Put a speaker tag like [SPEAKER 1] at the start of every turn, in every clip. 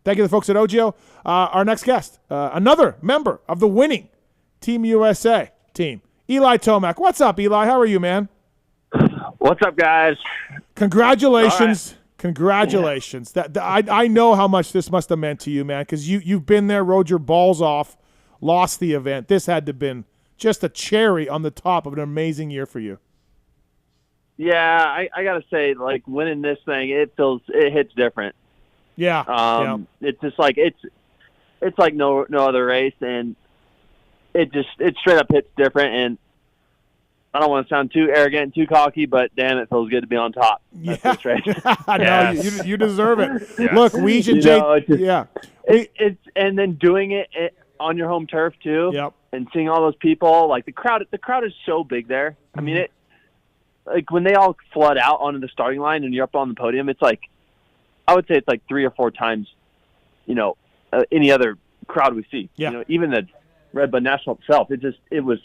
[SPEAKER 1] Thank you to the folks at Ogio. Our next guest, another member of the winning Team USA team, Eli Tomac. What's up, Eli? How are you, man?
[SPEAKER 2] What's up, guys?
[SPEAKER 1] Congratulations. Right. Congratulations. Yeah. I know how much this must have meant to you, man, because you've been there, rode your balls off, lost the event. This had to have been just a cherry on the top of an amazing year for you.
[SPEAKER 2] Yeah, I got to say, like, winning this thing, it hits different.
[SPEAKER 1] Yeah.
[SPEAKER 2] It's just like, it's like no other race, and it straight up hits different, and I don't want to sound too arrogant, too cocky, but damn, it feels good to be on top.
[SPEAKER 1] Yeah.
[SPEAKER 2] That's right.
[SPEAKER 1] No, you deserve it. Yes. Look, we should
[SPEAKER 2] It's and then doing it on your home turf too.
[SPEAKER 1] Yep.
[SPEAKER 2] And seeing all those people, like the crowd is so big there. Mm-hmm. I mean, like when they all flood out onto the starting line and you're up on the podium, it's like, I would say it's like 3 or 4 times, any other crowd we see.
[SPEAKER 1] Yeah.
[SPEAKER 2] Even the Red Bud National itself, it was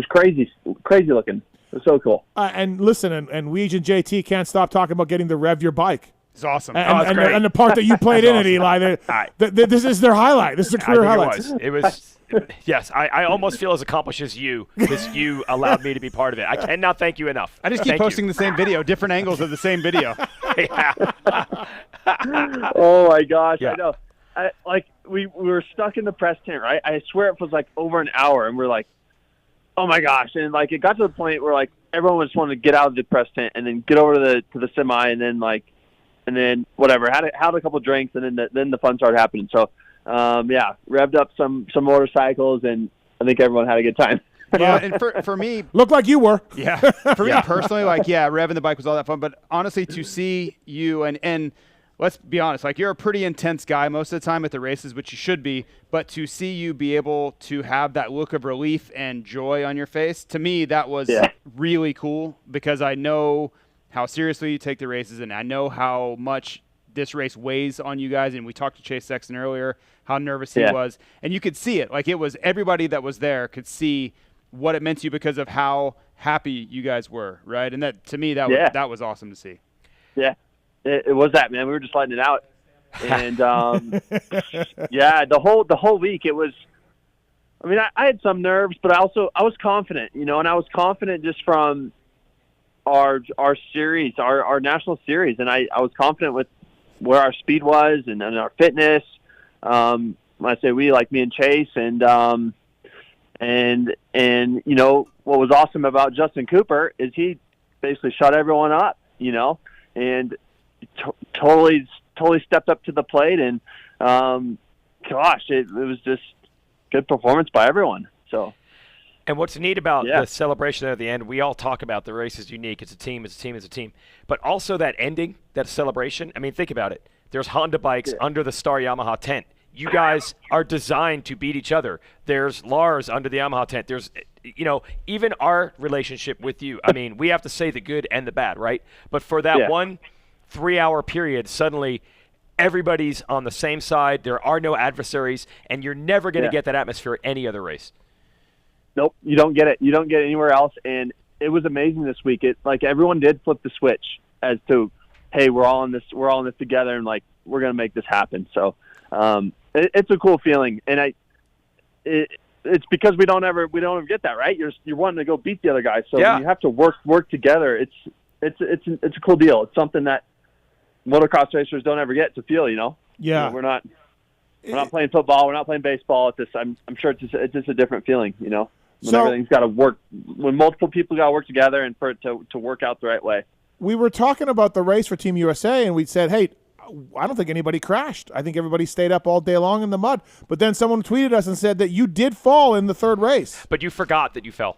[SPEAKER 2] crazy looking. It was so cool.
[SPEAKER 1] And listen, and Weege and JT can't stop talking about getting to rev your bike.
[SPEAKER 3] It's awesome.
[SPEAKER 1] And the part that you played in it, Eli, this is their highlight. This is a career highlight.
[SPEAKER 3] It was yes, I almost feel as accomplished as you because you allowed me to be part of it. I cannot thank you enough.
[SPEAKER 4] I just keep posting the same video, different angles of the same video.
[SPEAKER 2] Oh, my gosh.
[SPEAKER 3] Yeah.
[SPEAKER 2] I know. We were stuck in the press tent, right? I swear it was like over an hour, and we're like, oh my gosh! And like it got to the point where like everyone just wanted to get out of the press tent and then get over to the semi, and then whatever. Had a couple of drinks, and then the fun started happening. So revved up some motorcycles, and I think everyone had a good time.
[SPEAKER 4] Yeah, and for me,
[SPEAKER 1] looked like you were.
[SPEAKER 4] Yeah, for me personally, revving the bike was all that fun. But honestly, to see you and let's be honest, like you're a pretty intense guy most of the time at the races, which you should be. But to see you be able to have that look of relief and joy on your face, to me, that was really cool because I know how seriously you take the races, and I know how much this race weighs on you guys. And we talked to Chase Sexton earlier, how nervous he was, and you could see it. Like it was everybody that was there could see what it meant to you because of how happy you guys were, right? And that to me, that was awesome to see.
[SPEAKER 2] Yeah. It was that, man. We were just letting it out, and the whole week it was. I mean, I had some nerves, but I was confident, and I was confident just from our series, our national series, and I was confident with where our speed was and our fitness. When I say we, like me and Chase, and what was awesome about Justin Cooper is he basically shut everyone up, and totally stepped up to the plate, and it was just good performance by everyone. So,
[SPEAKER 3] and what's neat about the celebration at the end, we all talk about the race is unique. It's a team, but also that ending, that celebration. I mean, think about it. There's Honda bikes under the Star Yamaha tent. You guys are designed to beat each other. There's Lars under the Yamaha tent. There's, even our relationship with you. I mean, we have to say the good and the bad, right? But for that 1 3-hour period, suddenly everybody's on the same side. There are no adversaries, and you're never going to get that atmosphere at any other race.
[SPEAKER 2] Nope, you don't get it. You don't get it anywhere else, and it was amazing this week. It like everyone did flip the switch as to, hey, we're all in this together, and like we're going to make this happen. So it's a cool feeling, and it's because we don't ever get that, right? You're wanting to go beat the other guy, so you have to work together. It's a cool deal. It's something that motocross racers don't ever get to feel,
[SPEAKER 1] Yeah.
[SPEAKER 2] We're not playing football. We're not playing baseball. I'm sure it's just a different feeling, When everything's got to work, when multiple people got to work together and for it to work out the right way.
[SPEAKER 1] We were talking about the race for Team USA, and we said, hey, I don't think anybody crashed. I think everybody stayed up all day long in the mud. But then someone tweeted us and said that you did fall in the third race.
[SPEAKER 3] But you forgot that you fell.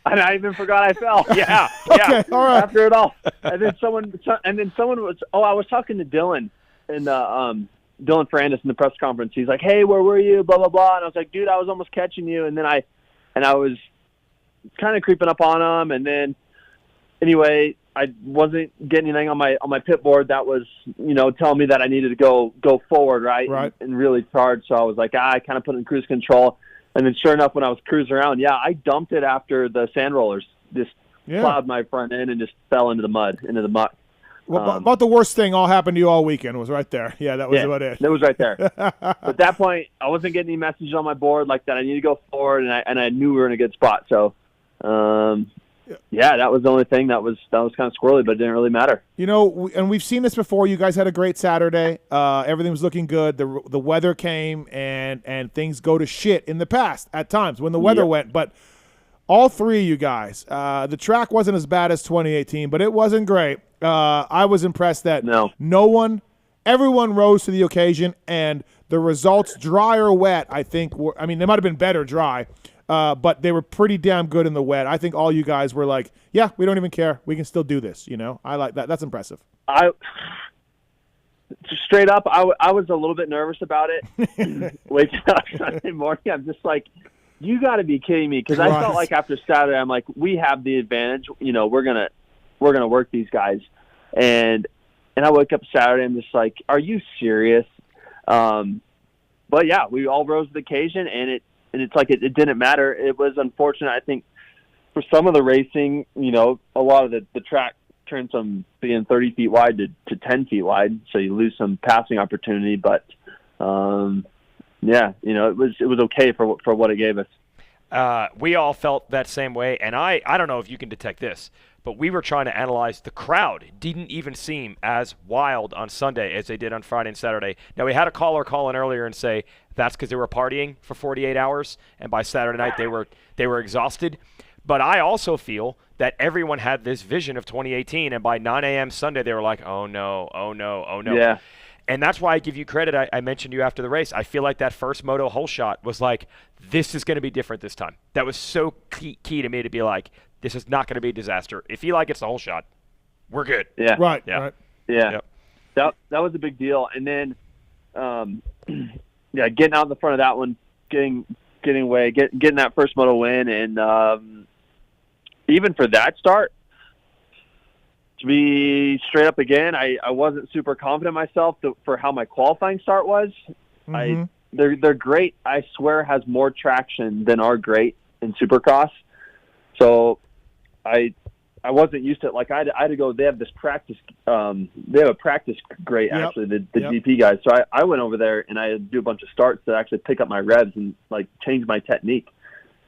[SPEAKER 2] And I even forgot I fell.
[SPEAKER 3] Yeah.
[SPEAKER 1] Okay, all right.
[SPEAKER 2] After it all, and then someone was. Oh, I was talking to Dylan and Dylan Ferrandis in the press conference. He's like, "Hey, where were you?" Blah blah blah. And I was like, "Dude, I was almost catching you." And then I was kind of creeping up on him. And then anyway, I wasn't getting anything on my pit board that was telling me that I needed to go forward, right? And really charge. So I was like, I kind of put it in cruise control. And then sure enough, when I was cruising around, I dumped it after the sand rollers. Just plowed my front end and just fell into the mud, into the muck.
[SPEAKER 1] About the worst thing all happened to you all weekend was right there. Yeah, that was about it.
[SPEAKER 2] That was right there. At that point, I wasn't getting any messages on my board like that. I need to go forward, and I knew we were in a good spot. So, that was the only thing that was kind of squirrely, but it didn't really matter.
[SPEAKER 1] And we've seen this before. You guys had a great Saturday. Everything was looking good. The weather came, and things go to shit in the past at times when the weather went. But all three of you guys, the track wasn't as bad as 2018, but it wasn't great. I was impressed that everyone rose to the occasion, and the results, dry or wet, I think they might have been better dry, but they were pretty damn good in the wet. I think all you guys were like, yeah, we don't even care. We can still do this. I like that. That's impressive.
[SPEAKER 2] Straight up, I was a little bit nervous about it. Waking up Sunday morning, I'm just like, you got to be kidding me, because I felt like after Saturday, I'm like, we have the advantage. We're gonna work these guys, and I wake up Saturday, I'm just like, are you serious? But yeah, we all rose to the occasion, and it's like it didn't matter. It was unfortunate, I think, for some of the racing. A lot of the track turned from being 30 feet wide to 10 feet wide, so you lose some passing opportunity. But it was okay for what it gave us.
[SPEAKER 3] We all felt that same way, and I don't know if you can detect this, but we were trying to analyze the crowd. It didn't even seem as wild on Sunday as they did on Friday and Saturday. Now, we had a caller call in earlier and say that's because they were partying for 48 hours, and by Saturday night they were exhausted. But I also feel that everyone had this vision of 2018, and by 9 a.m. Sunday they were like, oh no, oh no, oh no.
[SPEAKER 2] Yeah.
[SPEAKER 3] And that's why I give you credit. I mentioned you after the race. I feel like that first moto hole shot was like, this is going to be different this time. That was so key to me to be like, this is not going to be a disaster. If Eli gets the hole shot, we're good.
[SPEAKER 2] Yeah.
[SPEAKER 1] Right.
[SPEAKER 3] Yeah.
[SPEAKER 1] Right.
[SPEAKER 2] Yeah. Yep. That was a big deal. And then, getting out in the front of that one, getting away, getting that first moto win, and even for that start, to be straight up again, I wasn't super confident myself for how my qualifying start was.
[SPEAKER 1] Mm-hmm.
[SPEAKER 2] They're great. I swear has more traction than our great in Supercross. So I wasn't used to it. Like I had to go. They have this practice. They have a practice grade actually. The GP guys. So I went over there and I had to do a bunch of starts to actually pick up my revs and like change my technique.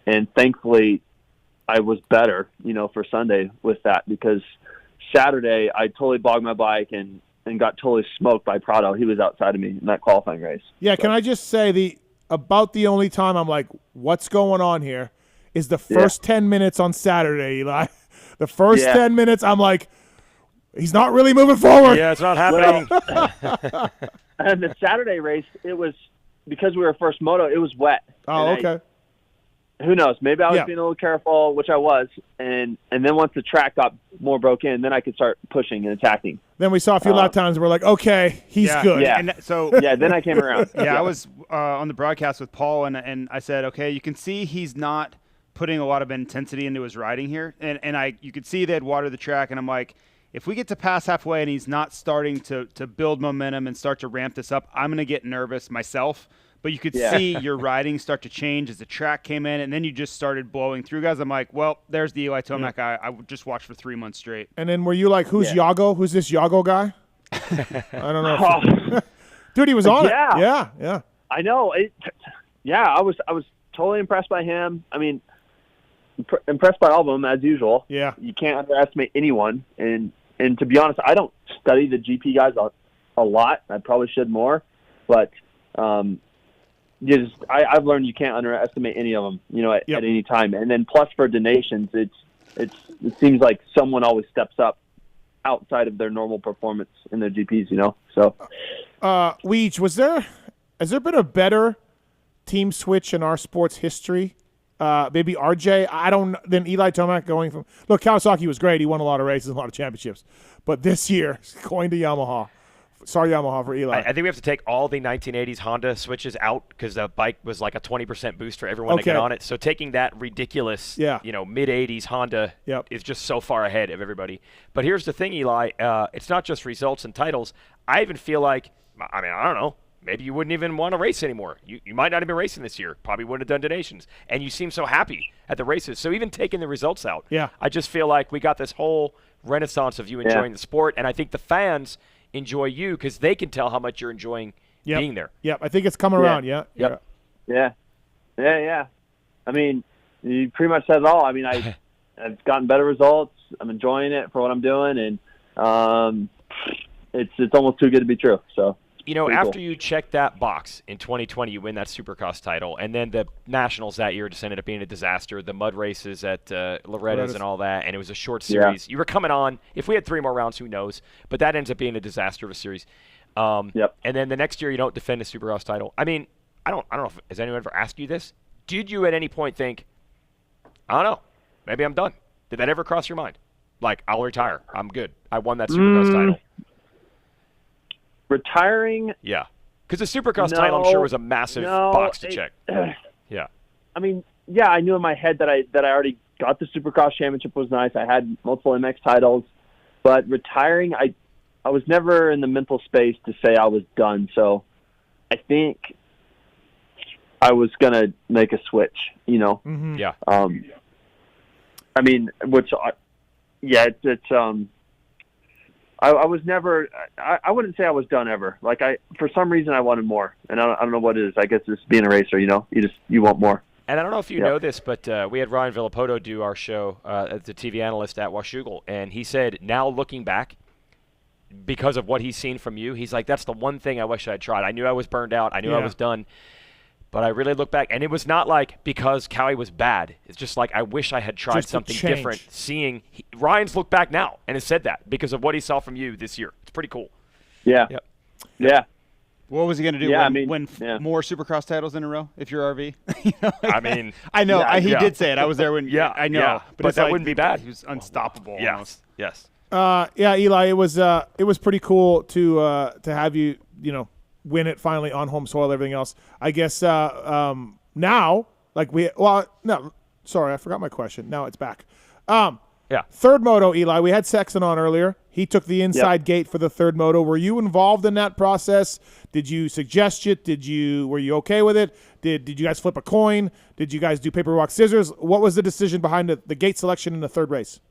[SPEAKER 2] And thankfully, I was better, for Sunday with that, because Saturday I totally bogged my bike and got totally smoked by Prado. He was outside of me in that qualifying race.
[SPEAKER 1] Yeah, so. Can I just say about the only time I'm like, what's going on here is the first 10 minutes on Saturday, Eli. The first 10 minutes, I'm like, he's not really moving forward.
[SPEAKER 3] Yeah, it's not happening.
[SPEAKER 2] Well, and the Saturday race, it was, because we were first moto, it was wet.
[SPEAKER 1] Oh, okay.
[SPEAKER 2] Who knows? Maybe I was being a little careful, which I was. And then once the track got more broken in, then I could start pushing and attacking.
[SPEAKER 1] Then we saw a few lap times and we're like, okay, he's good.
[SPEAKER 2] Yeah.
[SPEAKER 4] And so
[SPEAKER 2] then I came around.
[SPEAKER 4] I was on the broadcast with Paul, and I said, okay, you can see he's not putting a lot of intensity into his riding here. And you could see they had watered the track, and I'm like, if we get to pass halfway and he's not starting to build momentum and start to ramp this up, I'm going to get nervous myself. But you could see your riding start to change as the track came in, and then you just started blowing through guys. I'm like, well, there's the Eli Tomac I just watched for 3 months straight.
[SPEAKER 1] And then were you like, who's Yago? Who's this Yago guy? I don't know. Dude, he was on it. Yeah.
[SPEAKER 2] I know. I was totally impressed by him. I mean, impressed by all of them, as usual.
[SPEAKER 1] Yeah.
[SPEAKER 2] You can't underestimate anyone. And to be honest, I don't study the GP guys a lot. I probably should more. But I've learned you can't underestimate any of them, at any time. And then plus for donations, it seems like someone always steps up outside of their normal performance in their GPs, So,
[SPEAKER 1] Weege, has there been a better team switch in our sports history? Maybe RJ. Then Eli Tomac going from. Look, Kawasaki was great. He won a lot of races, a lot of championships. But this year, going to Yamaha. Sorry, Yamaha, for Eli.
[SPEAKER 3] I think we have to take all the 1980s Honda switches out because the bike was like a 20% boost for everyone to get on it. So taking that ridiculous, mid-80s Honda is just so far ahead of everybody. But here's the thing, Eli. It's not just results and titles. I even feel like, I don't know, maybe you wouldn't even want to race anymore. You might not have been racing this year. Probably wouldn't have done donations. And you seem so happy at the races. So even taking the results out, I just feel like we got this whole renaissance of you enjoying the sport, and I think the fans enjoy you because they can tell how much you're enjoying being there.
[SPEAKER 1] Yep, I think it's coming around. Yeah.
[SPEAKER 2] I mean, you pretty much said it all. I mean, I've gotten better results. I'm enjoying it for what I'm doing, and it's almost too good to be true. So,
[SPEAKER 3] after you check that box in 2020, you win that Supercross title, and then the Nationals that year just ended up being a disaster. The mud races at Loretta's and all that, and it was a short series. You were coming on. If we had 3 more rounds, who knows? But that ends up being a disaster of a series. And then the next year, you don't defend a Supercross title. I mean, I don't know if has anyone ever asked you this. Did you at any point think, I don't know, maybe I'm done? Did that ever cross your mind? Like, I'll retire. I'm good. I won that Supercross title.
[SPEAKER 2] Retiring?
[SPEAKER 3] Yeah. Because the Supercross title, I'm sure, was a massive box to check. Yeah.
[SPEAKER 2] I mean, I knew in my head that I already got the Supercross championship was nice. I had multiple MX titles. But retiring, I was never in the mental space to say I was done. So I think I was going to make a switch,
[SPEAKER 1] Mm-hmm.
[SPEAKER 3] Yeah.
[SPEAKER 2] I mean, I was never. I wouldn't say I was done ever. Like for some reason, I wanted more, and I don't know what it is. I guess it's being a racer. You want more.
[SPEAKER 3] And I don't know if you know this, but we had Ryan Villopoto do our show as the TV analyst at Washougal, and he said, now looking back, because of what he's seen from you, he's like, that's the one thing I wish I had tried. I knew I was burned out. I knew I was done. But I really look back, and it was not like because Cowie was bad. It's just like I wish I had tried something different. Ryan's looked back now and has said that because of what he saw from you this year. It's pretty cool.
[SPEAKER 2] Yeah.
[SPEAKER 3] Yep.
[SPEAKER 2] Yeah.
[SPEAKER 4] What was he going to do? Win more Supercross titles in a row if you're RV?
[SPEAKER 3] I mean,
[SPEAKER 4] I know he did say it. I was there when. I know.
[SPEAKER 3] Yeah, but that wouldn't be bad.
[SPEAKER 4] He was unstoppable.
[SPEAKER 3] Yes.
[SPEAKER 1] Eli, it was pretty cool to have you win it finally on home soil, everything else. I guess now, sorry, I forgot my question. Now it's back. Third moto, Eli. We had Sexton on earlier. He took the inside gate for the third moto. Were you involved in that process? Did you suggest it? Were you okay with it? Did you guys flip a coin? Did you guys do paper, rock, scissors? What was the decision behind the gate selection in the third race?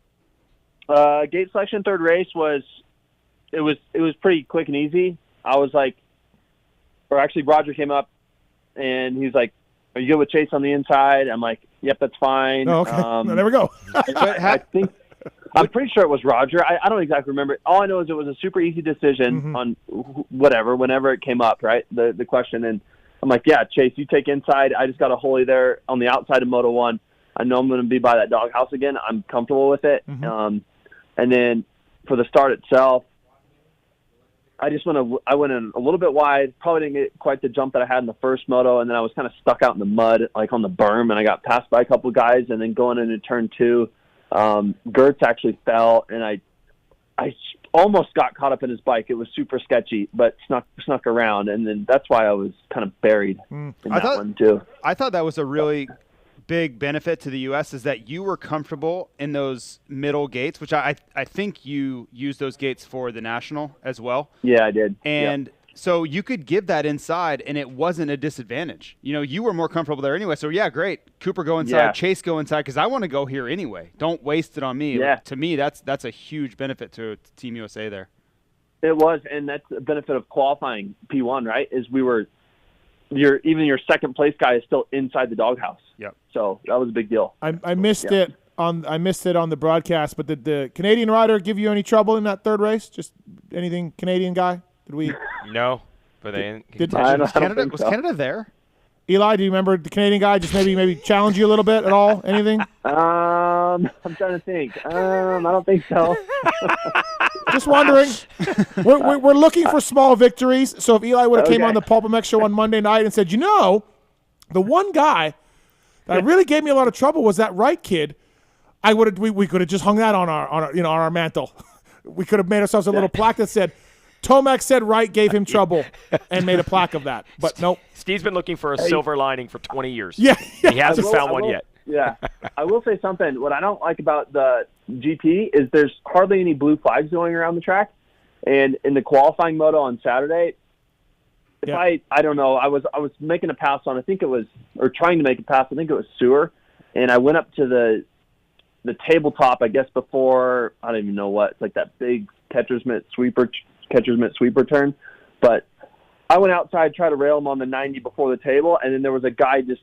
[SPEAKER 2] Gate selection third race was pretty quick and easy. I was like, or actually Roger came up and he was like, are you good with Chase on the inside? I'm like, yep, that's fine.
[SPEAKER 1] Oh, okay. There we go.
[SPEAKER 2] I'm pretty sure it was Roger. I don't exactly remember. All I know is it was a super easy decision on whenever it came up, right? The question. And I'm like, yeah, Chase, you take inside. I just got a holy there on the outside of Moto 1. I know I'm going to be by that doghouse again. I'm comfortable with it. And then for the start itself, I went in a little bit wide, probably didn't get quite the jump that I had in the first moto, and then I was kind of stuck out in the mud, like on the berm, and I got passed by a couple of guys, and then going into turn 2, Gertz actually fell, and I almost got caught up in his bike. It was super sketchy, but snuck around, and then that's why I was kind of buried in that one too.
[SPEAKER 4] I thought that was a really big benefit to the U.S. is that you were comfortable in those middle gates, which I think you used those gates for the National as well.
[SPEAKER 2] Yeah, I did.
[SPEAKER 4] And so you could give that inside, and it wasn't a disadvantage. You were more comfortable there anyway. So, yeah, great. Cooper go inside, Chase go inside, because I want to go here anyway. Don't waste it on me.
[SPEAKER 2] Yeah.
[SPEAKER 4] To me, that's a huge benefit to Team USA there.
[SPEAKER 2] It was, and that's a benefit of qualifying P1, right, is your second place guy is still inside the doghouse.
[SPEAKER 4] Yep.
[SPEAKER 2] So that was a big deal.
[SPEAKER 1] I missed it on the broadcast, but did the Canadian rider give you any trouble in that third race? Just anything Canadian guy? Did we?
[SPEAKER 3] No. Were they
[SPEAKER 4] was Canada there?
[SPEAKER 1] Eli, do you remember the Canadian guy just maybe challenge you a little bit at all? Anything?
[SPEAKER 2] I'm trying to think. I don't think so.
[SPEAKER 1] Just wondering. We're looking for small victories. So if Eli would have came on the PulpMX Show on Monday night and said, the one guy that really gave me a lot of trouble was that Wright kid, we could have just hung that on our mantle. We could have made ourselves a little plaque that said, Tomac said Wright gave him trouble and made a plaque of that. But nope.
[SPEAKER 3] Steve's been looking for a silver lining for 20 years.
[SPEAKER 1] Yeah.
[SPEAKER 3] He hasn't found one yet.
[SPEAKER 2] Yeah. I will say something. What I don't like about the GP is there's hardly any blue flags going around the track. And in the qualifying moto on Saturday, I don't know, I was making a pass on, trying to make a pass, I think it was Sewer. And I went up to the tabletop, I guess, before, I don't even know what, it's like that big catcher's mitt sweeper turn. But I went outside, tried to rail him on the 90 before the table, and then there was a guy that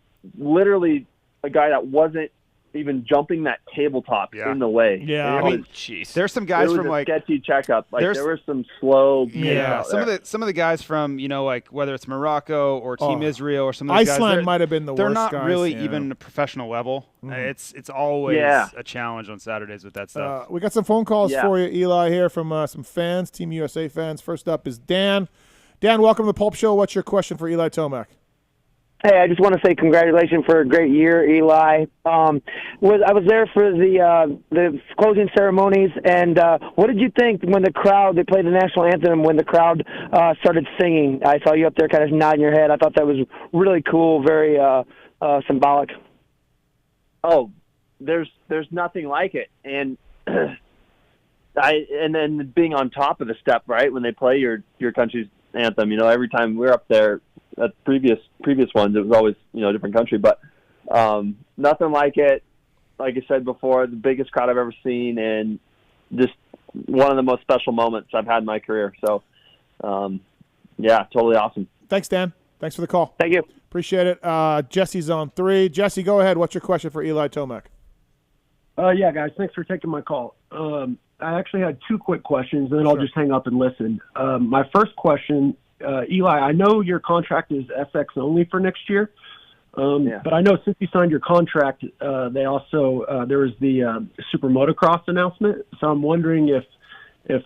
[SPEAKER 2] wasn't even jumping that tabletop in the way.
[SPEAKER 1] Yeah,
[SPEAKER 2] I mean,
[SPEAKER 4] there's some guys
[SPEAKER 2] from
[SPEAKER 4] like
[SPEAKER 2] sketchy checkup. Like there was some slow.
[SPEAKER 4] Some of the guys from like whether it's Morocco or Team Israel or some of those
[SPEAKER 1] Iceland
[SPEAKER 4] guys,
[SPEAKER 1] might have been the
[SPEAKER 4] they're
[SPEAKER 1] worst.
[SPEAKER 4] Not
[SPEAKER 1] guys,
[SPEAKER 4] really even a professional level. It's always a challenge on Saturdays with that stuff.
[SPEAKER 1] We got some phone calls for you, Eli, here from some fans, Team USA fans. First up is Dan. Dan, welcome to the Pulp Show. What's your question for Eli Tomac?
[SPEAKER 5] Hey, I just want to say congratulations for a great year, Eli. I was there for the closing ceremonies, and what did you think when they played the national anthem, when the crowd started singing? I saw you up there kind of nodding your head. I thought that was really cool, very symbolic.
[SPEAKER 2] Oh, there's nothing like it, and and then being on top of the step, right, when they play your country's anthem. Every time we're up there at previous ones, it was always a different country, but nothing like it. Like I said before, the biggest crowd I've ever seen, and just one of the most special moments I've had in my career. So, totally awesome.
[SPEAKER 1] Thanks, Dan. Thanks for the call.
[SPEAKER 5] Thank you.
[SPEAKER 1] Appreciate it. Jesse's on 3. Jesse, go ahead. What's your question for Eli Tomac?
[SPEAKER 6] Yeah, guys, thanks for taking my call. I actually had 2 quick questions, and then I'll just hang up and listen. My first question, Eli, I know your contract is SX only for next year, but I know since you signed your contract, they also there was the SuperMotocross announcement. So I'm wondering if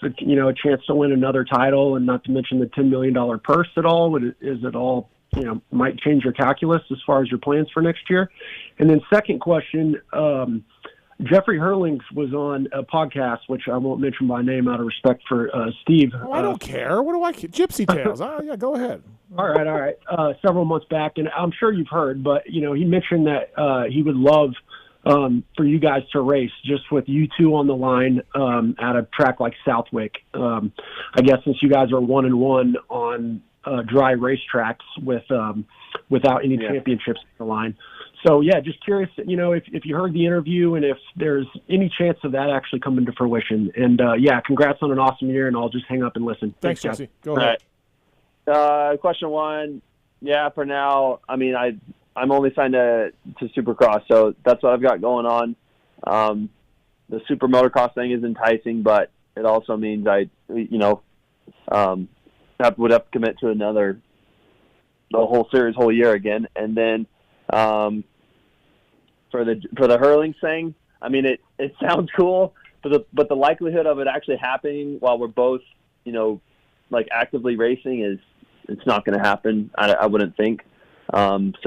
[SPEAKER 6] a chance to win another title, and not to mention the $10 million purse at all. Is it all might change your calculus as far as your plans for next year? And then second question. Jeffrey Herlings was on a podcast, which I won't mention by name out of respect for Steve.
[SPEAKER 1] Oh, I don't care. What do I care? Gypsy Tales. Oh, yeah, go ahead.
[SPEAKER 6] All right. Several months back, and I'm sure you've heard, but, he mentioned that he would love for you guys to race just with you two on the line at a track like Southwick. I guess since you guys are 1-1 on dry racetracks without any championships on the line. So, just curious, if you heard the interview and if there's any chance of that actually coming to fruition. And, congrats on an awesome year, and I'll just hang up and listen.
[SPEAKER 1] Thanks Jesse. Go ahead.
[SPEAKER 2] Question 1, for now, I mean, I'm only signed to Supercross, so that's what I've got going on. The SuperMotocross thing is enticing, but it also means I would have to commit to the whole series, whole year again. And then for the Herlings thing, I mean, it sounds cool, but the likelihood of it actually happening while we're both, like actively racing it's not going to happen. I wouldn't think. It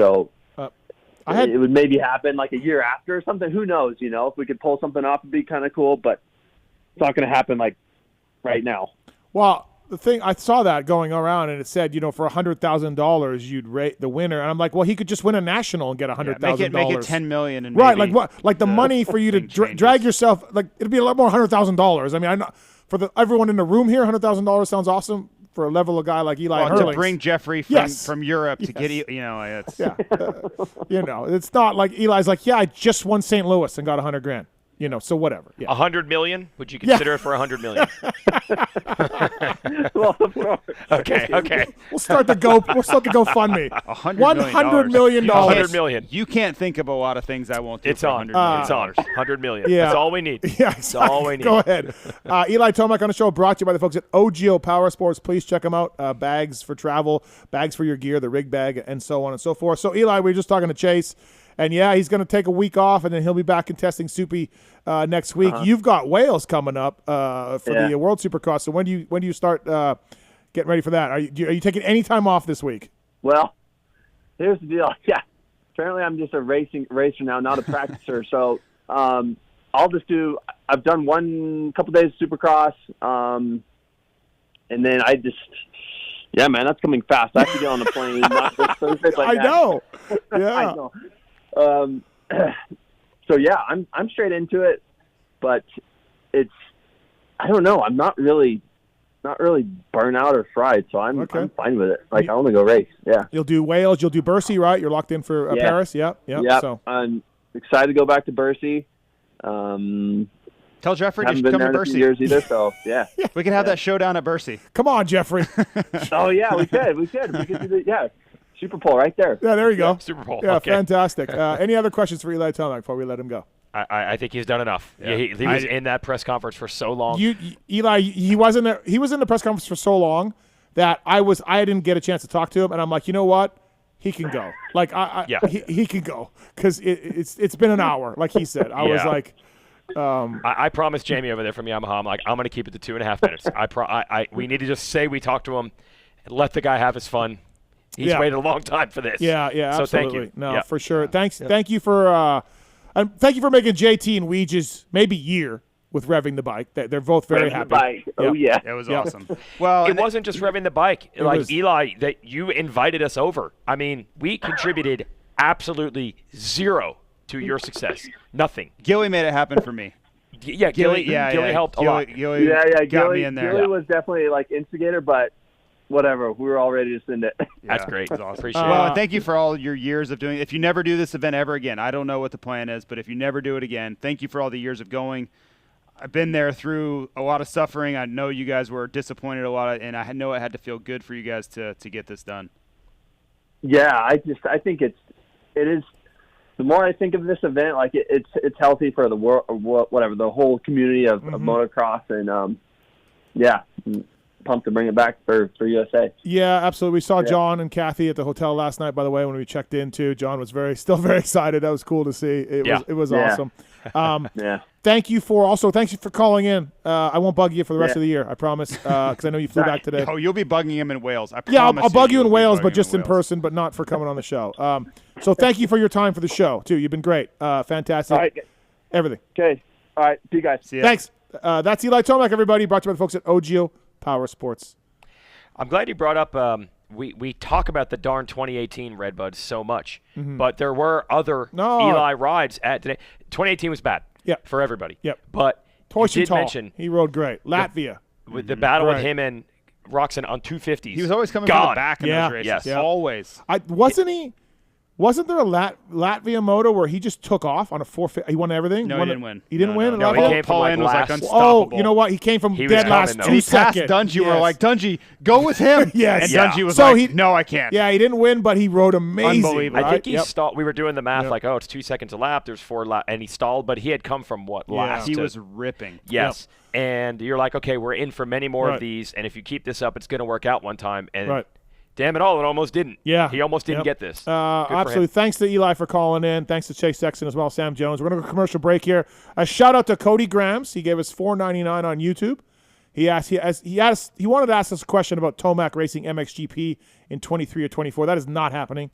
[SPEAKER 2] would maybe happen like a year after or something. Who knows? If we could pull something off, it'd be kind of cool, but it's not going to happen like right now.
[SPEAKER 1] Well, the thing, I saw that going around, and it said, for $100,000 you'd rate the winner, and I'm like, well, he could just win a national and get $100,000.
[SPEAKER 4] Make it $10 million, and
[SPEAKER 1] right? Like what? Like the money for you to drag yourself. Like it'd be a lot more $100,000. I mean, I know for everyone in the room here, $100,000 sounds awesome for a level of guy like Eli Herlings.
[SPEAKER 4] To bring Jeffrey from Europe to get it's
[SPEAKER 1] it's not like Eli's like, I just won St. Louis and got $100,000. So whatever. Yeah.
[SPEAKER 3] $100 million? Would you consider it for $100 million?
[SPEAKER 2] Well, of course.
[SPEAKER 3] Okay.
[SPEAKER 1] We'll start the GoFundMe. $100 million.
[SPEAKER 3] $100 million.
[SPEAKER 4] You can't think of a lot of things I won't do.
[SPEAKER 3] It's on. It's on. $100 million.
[SPEAKER 1] Yeah.
[SPEAKER 3] That's all we need.
[SPEAKER 1] Yeah, exactly.
[SPEAKER 3] That's all we need.
[SPEAKER 1] Go ahead. Eli Tomac on the show, brought to you by the folks at OGO Power Sports. Please check them out. Bags for travel, bags for your gear, the rig bag, and so on and so forth. So Eli, we were just talking to Chase. And, he's going to take a week off, and then he'll be back contesting Soupy next week. You've got Wales coming up for the World Supercross. So when do you start getting ready for that? Are you taking any time off this week?
[SPEAKER 2] Well, here's the deal. Yeah, apparently I'm just a racer now, not a practicer. So I'll just do – I've done couple days of Supercross, and then I just – yeah, man, that's coming fast. I have to get on the plane. Not this Thursday, but
[SPEAKER 1] I know. Yeah.
[SPEAKER 2] I know. So I'm straight into it, but I don't know. I'm not really burnt out or fried, so I'm fine with it. Like I want to go race. Yeah.
[SPEAKER 1] You'll do Wales. You'll do Bercy, right? You're locked in for Paris. Yeah.
[SPEAKER 2] So I'm excited to go back to Bercy.
[SPEAKER 4] Tell Jeffrey to
[SPEAKER 2] Haven't
[SPEAKER 4] come
[SPEAKER 2] been
[SPEAKER 4] to
[SPEAKER 2] there in a
[SPEAKER 4] Bercy.
[SPEAKER 2] few years either, so yeah.
[SPEAKER 4] We can have that showdown at Bercy.
[SPEAKER 1] Come on, Jeffrey.
[SPEAKER 2] Oh yeah, we could do the Super Bowl right there.
[SPEAKER 1] Yeah, there you go.
[SPEAKER 3] Super Bowl.
[SPEAKER 1] Yeah,
[SPEAKER 3] Okay.
[SPEAKER 1] fantastic. Any other questions for Eli Tomac before we let him go?
[SPEAKER 3] I think he's done enough.
[SPEAKER 4] Yeah.
[SPEAKER 3] He was in that press conference for so long.
[SPEAKER 1] Eli, he was in the press conference for so long that I didn't get a chance to talk to him, and I'm like, you know what? He can go. Like he can go because it's been an hour, like he said. I was like.
[SPEAKER 3] I promised Jamie over there from Yamaha, I'm like, I'm going to keep it to 2.5 minutes. We need to just say we talked to him and let the guy have his fun. He's waited a long time for this.
[SPEAKER 1] Yeah,
[SPEAKER 3] So
[SPEAKER 1] absolutely.
[SPEAKER 3] thank you.
[SPEAKER 1] No, for sure. Thank you for thank you for making JT and Weege's maybe year with revving the bike. They're both very happy.
[SPEAKER 2] The bike. Oh yeah.
[SPEAKER 4] It was awesome. Well,
[SPEAKER 3] It wasn't just revving the bike. Like
[SPEAKER 1] was.
[SPEAKER 3] Eli, that you invited us over. I mean, we contributed absolutely zero to your success. Nothing.
[SPEAKER 4] Gilly made it happen for me.
[SPEAKER 3] Yeah, Gilly helped a lot.
[SPEAKER 4] Gilly got me in there.
[SPEAKER 2] Gilly was definitely like instigator, but whatever. We were all ready to send it.
[SPEAKER 3] That's great.
[SPEAKER 4] It was awesome.
[SPEAKER 3] Appreciate
[SPEAKER 4] Well,
[SPEAKER 3] it.
[SPEAKER 4] and thank you for all your years of doing it. If you never do this event ever again, I don't know what the plan is, but if you never do it again, thank you for all the years of going. I've been there through a lot of suffering. I know you guys were disappointed a lot, and I know it had to feel good for you guys to get this done.
[SPEAKER 2] Yeah, I think it is. The more I think of this event, like it's healthy for the world, or whatever, the whole community of motocross, and pumped to bring it back for USA.
[SPEAKER 1] Yeah, absolutely. We saw John and Kathy at the hotel last night, by the way, when we checked in too. John was still very excited. That was cool to see. It was awesome. Thank you for calling in. I won't bug you for the rest of the year, I promise, because I know you flew back today.
[SPEAKER 4] Oh, you'll be bugging him in Wales. I
[SPEAKER 1] Yeah,
[SPEAKER 4] promise
[SPEAKER 1] I'll bug you in
[SPEAKER 4] you'll be
[SPEAKER 1] Wales,
[SPEAKER 4] bugging
[SPEAKER 1] but just in
[SPEAKER 4] Wales.
[SPEAKER 1] person, but not for coming on the show. So thank you for your time for the show, too. You've been great. Fantastic.
[SPEAKER 2] All right.
[SPEAKER 1] Everything.
[SPEAKER 2] Okay. All right. See you guys.
[SPEAKER 4] See ya.
[SPEAKER 1] Thanks. That's Eli Tomac, everybody. Brought to you by the folks at OGIO Power Sports.
[SPEAKER 3] I'm glad you brought up we talk about the darn 2018 Redbud so much, but there were other Eli rides at today. 2018 was bad for everybody.
[SPEAKER 1] Yep.
[SPEAKER 3] But you did
[SPEAKER 1] Toy
[SPEAKER 3] mention
[SPEAKER 1] he rode great. Latvia.
[SPEAKER 3] with the battle with him and Roxon on 250s.
[SPEAKER 4] He was always coming from the back in those races.
[SPEAKER 3] Yes.
[SPEAKER 4] Always.
[SPEAKER 1] Wasn't there a Latvia moto where he just took off on a 450? He won everything?
[SPEAKER 4] No, he didn't win.
[SPEAKER 1] He didn't win?
[SPEAKER 3] No,
[SPEAKER 1] Latvia?
[SPEAKER 3] he came from like
[SPEAKER 4] was like
[SPEAKER 3] last.
[SPEAKER 4] unstoppable.
[SPEAKER 1] Oh, you know what? He came from
[SPEAKER 3] He
[SPEAKER 1] dead
[SPEAKER 3] was
[SPEAKER 1] last
[SPEAKER 3] coming, though.
[SPEAKER 1] 2
[SPEAKER 4] And he passed
[SPEAKER 1] seconds.
[SPEAKER 4] Dungey.
[SPEAKER 1] Yes.
[SPEAKER 4] We're like, Dungey, go with him.
[SPEAKER 1] Yes.
[SPEAKER 4] And
[SPEAKER 1] Yeah.
[SPEAKER 4] Dungey was
[SPEAKER 1] So
[SPEAKER 4] like, no, I can't.
[SPEAKER 1] Yeah, he didn't win, but he rode amazing.
[SPEAKER 4] Unbelievable.
[SPEAKER 1] Right?
[SPEAKER 3] I think he
[SPEAKER 1] Yep.
[SPEAKER 3] stalled. We were doing the math
[SPEAKER 1] Yep.
[SPEAKER 3] like, it's 2 seconds a lap. There's 4 laps, and he stalled, but he had come from last?
[SPEAKER 4] He
[SPEAKER 3] to-
[SPEAKER 4] was ripping.
[SPEAKER 3] Yes. And you're like, okay, we're in for many more
[SPEAKER 1] Right.
[SPEAKER 3] of these, and if you keep this up, it's going to work out one time. And
[SPEAKER 1] Right.
[SPEAKER 3] damn it all, it almost didn't.
[SPEAKER 1] Yeah.
[SPEAKER 3] He almost didn't get this. Good for
[SPEAKER 1] Absolutely.
[SPEAKER 3] him.
[SPEAKER 1] Thanks to Eli for calling in. Thanks to Chase Sexton as well, Sam Jones. We're going to go commercial break here. A shout out to Cody Grams. He gave us $4.99 on YouTube. He wanted to ask us a question about Tomac racing MXGP in 23 or 24. That is not happening.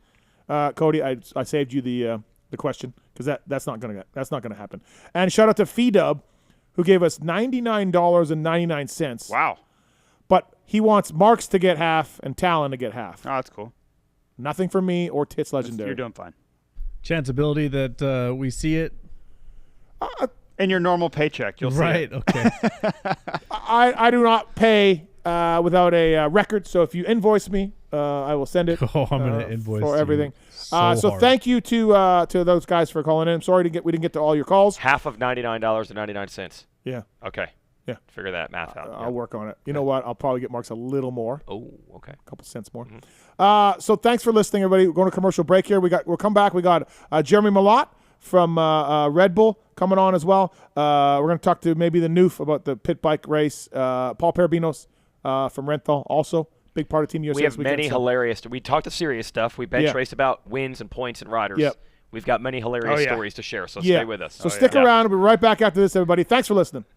[SPEAKER 1] Cody, I saved you the question because that's not going to happen. And shout out to Fee-Dub, who gave us $99.99.
[SPEAKER 4] Wow.
[SPEAKER 1] But he wants Marks to get half and Talon to get half.
[SPEAKER 4] Oh, that's cool.
[SPEAKER 1] Nothing for me or Tits Legendary.
[SPEAKER 4] You're doing fine.
[SPEAKER 7] Chanceability that we see it.
[SPEAKER 4] In your normal paycheck, you'll see
[SPEAKER 7] Right,
[SPEAKER 4] it.
[SPEAKER 7] okay.
[SPEAKER 1] I do not pay without a record, so if you invoice me, I will send it.
[SPEAKER 7] Oh, I'm going to invoice
[SPEAKER 1] for
[SPEAKER 7] you
[SPEAKER 1] everything. So
[SPEAKER 7] hard.
[SPEAKER 1] thank you to those guys for calling in. I'm sorry we didn't get to all your calls.
[SPEAKER 3] Half of $99.99.
[SPEAKER 1] Yeah,
[SPEAKER 3] Okay.
[SPEAKER 1] Yeah.
[SPEAKER 3] Figure that math out.
[SPEAKER 1] I'll work on it. You know what? I'll probably get Marks a little more,
[SPEAKER 3] Oh, okay.
[SPEAKER 1] a couple cents more. So thanks for listening, everybody. We're going to commercial break here. We'll come back. We got Jeremy Malott from Red Bull coming on as well. We're going to talk to maybe the Noof about the pit bike race. Paul Parabinos from Renthal also. Big part of Team USA.
[SPEAKER 3] We have many hilarious. We talked the serious stuff. We bench raced about wins and points and riders.
[SPEAKER 1] Yep.
[SPEAKER 3] We've got many hilarious stories to share, so
[SPEAKER 1] Yeah.
[SPEAKER 3] stay with us.
[SPEAKER 1] So stick around. We'll be right back after this, everybody. Thanks for listening.